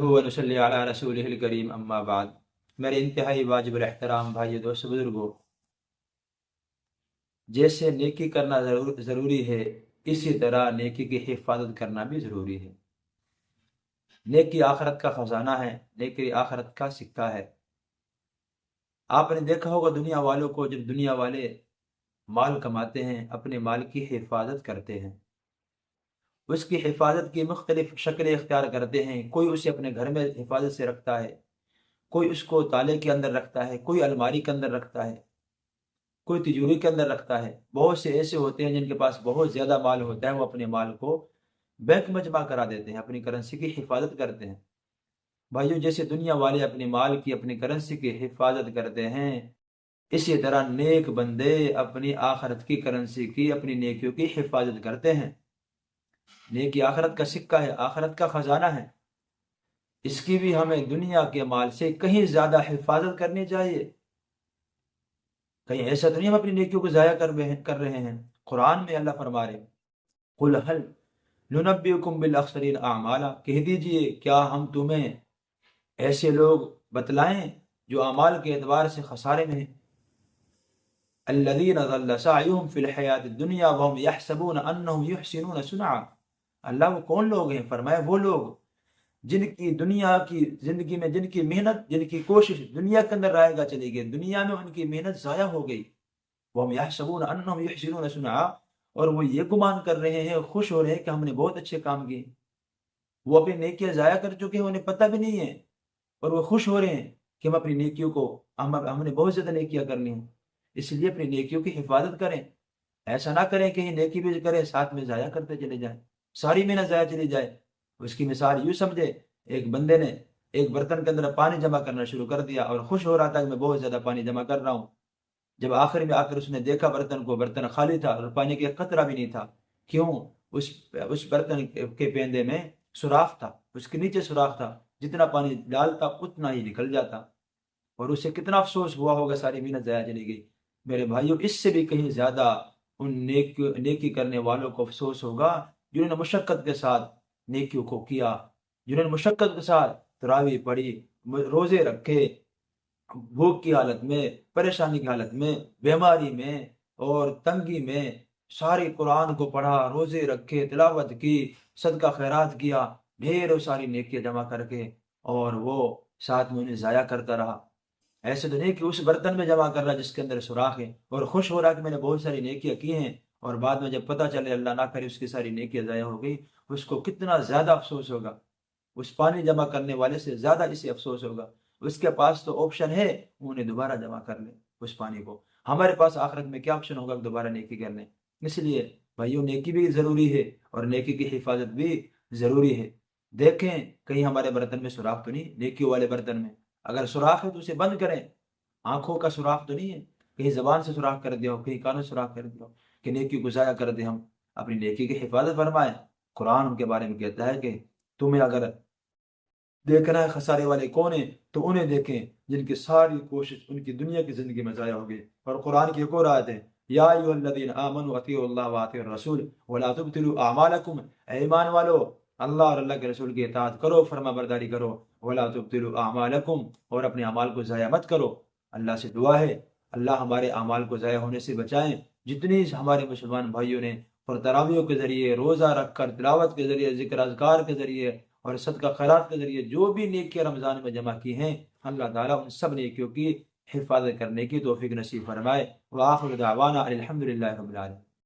ونصلی علی رسولہ الکریم اما بعد۔ میرے انتہائی واجب الاحترام بھائی دوست بزرگوں، جیسے نیکی کرنا ضروری ہے، اسی طرح نیکی کی حفاظت کرنا بھی ضروری ہے۔ نیکی آخرت کا خزانہ ہے، نیکی آخرت کا سکہ ہے۔ آپ نے دیکھا ہوگا دنیا والوں کو، جب دنیا والے مال کماتے ہیں اپنے مال کی حفاظت کرتے ہیں، اس کی حفاظت کی مختلف شکلیں اختیار کرتے ہیں۔ کوئی اسے اپنے گھر میں حفاظت سے رکھتا ہے، کوئی اس کو تالے کے اندر رکھتا ہے، کوئی الماری کے اندر رکھتا ہے، کوئی تجوری کے اندر رکھتا ہے۔ بہت سے ایسے ہوتے ہیں جن کے پاس بہت زیادہ مال ہوتا ہے، وہ اپنے مال کو بینک میں جمع کرا دیتے ہیں، اپنی کرنسی کی حفاظت کرتے ہیں۔ بھائیو، جیسے دنیا والے اپنے مال کی، اپنی کرنسی کی حفاظت کرتے ہیں، اسی طرح نیک بندے اپنی آخرت کی کرنسی کی، اپنی نیکیوں کی حفاظت کرتے ہیں۔ نیکی آخرت کا سکہ ہے، آخرت کا خزانہ ہے، اس کی بھی ہمیں دنیا کے مال سے کہیں زیادہ حفاظت کرنی چاہیے۔ کہیں ایسا تو نہیں ہم اپنی نیکیوں کو ضائع کر رہے ہیں۔ قرآن میں اللہ فرما رہے ہیں، قل هل ننبئکم بالاخسرین اعمالا، کہہ دیجئے کیا ہم تمہیں ایسے لوگ بتلائیں جو اعمال کے اعتبار سے خسارے میں ہیں۔ الذین ضل سعیہم فی الحیات الدنیا وهم یحسبون انہم یحسنون صنعا۔ اللہ وہ کون لوگ ہیں؟ فرمایا وہ لوگ جن کی دنیا کی زندگی میں، جن کی محنت، جن کی کوشش دنیا کے اندر رائے گا چلی گئی، دنیا میں ان کی محنت ضائع ہو گئی۔ وهم یحسبون انہم یحسنون صنعا، اور وہ یہ گمان کر رہے ہیں، خوش ہو رہے ہیں کہ ہم نے بہت اچھے کام کیے۔ وہ اپنی نیکیاں ضائع کر چکے ہیں، انہیں پتہ بھی نہیں ہے، اور وہ خوش ہو رہے ہیں کہ ہم اپنی نیکیوں کو، ہم نے بہت زیادہ نیکیاں کرنی ہیں۔ اس لیے اپنی نیکیوں کی حفاظت کریں، ایسا نہ کریں کہ نیکی بھی کریں ساتھ میں ضائع کرتے چلے جائیں، ساری محنت ضائع چلی جائے۔ اس کی مثال یوں سمجھے، ایک بندے نے ایک برتن کے اندر پانی جمع کرنا شروع کر دیا اور خوش ہو رہا تھا کہ میں بہت زیادہ پانی جمع کر رہا ہوں۔ جب آخر میں آ کر اس نے دیکھا برتن کو، برتن خالی تھا اور پانی کا قطرہ بھی نہیں تھا۔ کیوں؟ اس برتن کے پیندے میں سوراخ تھا، اس کے نیچے سوراخ تھا، جتنا پانی ڈالتا اتنا ہی نکل جاتا، اور اسے کتنا افسوس ہوا ہوگا، ساری محنت ضائع چلی گئی۔ میرے بھائیوں، اس سے بھی کہیں زیادہ ان نیکی کرنے والوں کو افسوس ہوگا جنہوں نے مشقت کے ساتھ نیکیوں کو کیا، جنہوں نے مشقت کے ساتھ تراویح پڑھی، روزے رکھے، بھوک کی حالت میں، پریشانی کی حالت میں، بیماری میں اور تنگی میں، ساری قرآن کو پڑھا، روزے رکھے، تلاوت کی، صدقہ خیرات کیا، ڈھیر ساری نیکیاں جمع کر کے، اور وہ ساتھ میں انہیں ضائع کرتا رہا۔ ایسے تو نہیں کہ اس برتن میں جمع کر رہا جس کے اندر سوراخ ہے، اور خوش ہو رہا کہ میں نے بہت ساری نیکیاں کی ہیں، اور بعد میں جب پتہ چلے اللہ نہ کرے اس کی ساری نیکیاں ضائع ہو گئی، اس کو کتنا زیادہ افسوس ہوگا۔ اس پانی جمع کرنے والے سے زیادہ اسے افسوس ہوگا۔ اس کے پاس تو آپشن ہے انہیں دوبارہ جمع کر لیں اس پانی کو، ہمارے پاس آخرت میں کیا آپشن ہوگا دوبارہ نیکی کرنے؟ اس لیے بھائیوں، نیکی بھی ضروری ہے اور نیکی کی حفاظت بھی ضروری ہے۔ دیکھیں کہیں ہمارے برتن میں سوراخ تو نہیں، نیکیوں والے برتن میں اگر سوراخ ہے تو اسے بند کریں۔ آنکھوں کا سوراخ تو نہیں ہے، کہیں زبان سے سوراخ کر دیا ہو، کہیں کانوں سے سوراخ کر دیا ہو کہ نیکی کو ضائع کر دیں ہم۔ اپنی نیکی کی حفاظت فرمائیں۔ قرآن ان کے بارے میں کہتا ہے کہ تمہیں اگر دیکھنا ہے خسارے والے کون ہیں تو انہیں دیکھیں جن کی ساری کوشش ان کی دنیا کی زندگی میں ضائع ہو گئی۔ اور قرآن کی ایک اور آیت ہے، یا ایھا الذین آمنوا اطیعوا اللہ واطیعوا الرسول ولا تبطلوا اعمالکم، اے ایمان والو اللہ اور اللہ کے رسول کی اطاعت کرو، فرما برداری کرو، ولا تبطلوا اعمالکم، اور اپنے اعمال کو ضائع مت کرو۔ اللہ سے دعا ہے اللہ ہمارے اعمال کو ضائع ہونے سے بچائیں۔ جتنی ہمارے مسلمان بھائیوں نے اور تراویحوں کے ذریعے، روزہ رکھ کر، تلاوت کے ذریعے، ذکر اذکار کے ذریعے اور صدقہ خیرات کے ذریعے جو بھی نیکیاں رمضان میں جمع کی ہیں، اللہ تعالیٰ ان سب نیکیوں کی حفاظت کرنے کی توفیق نصیب فرمائے۔ وآخر دعوانا الحمدللہ رب العالمین۔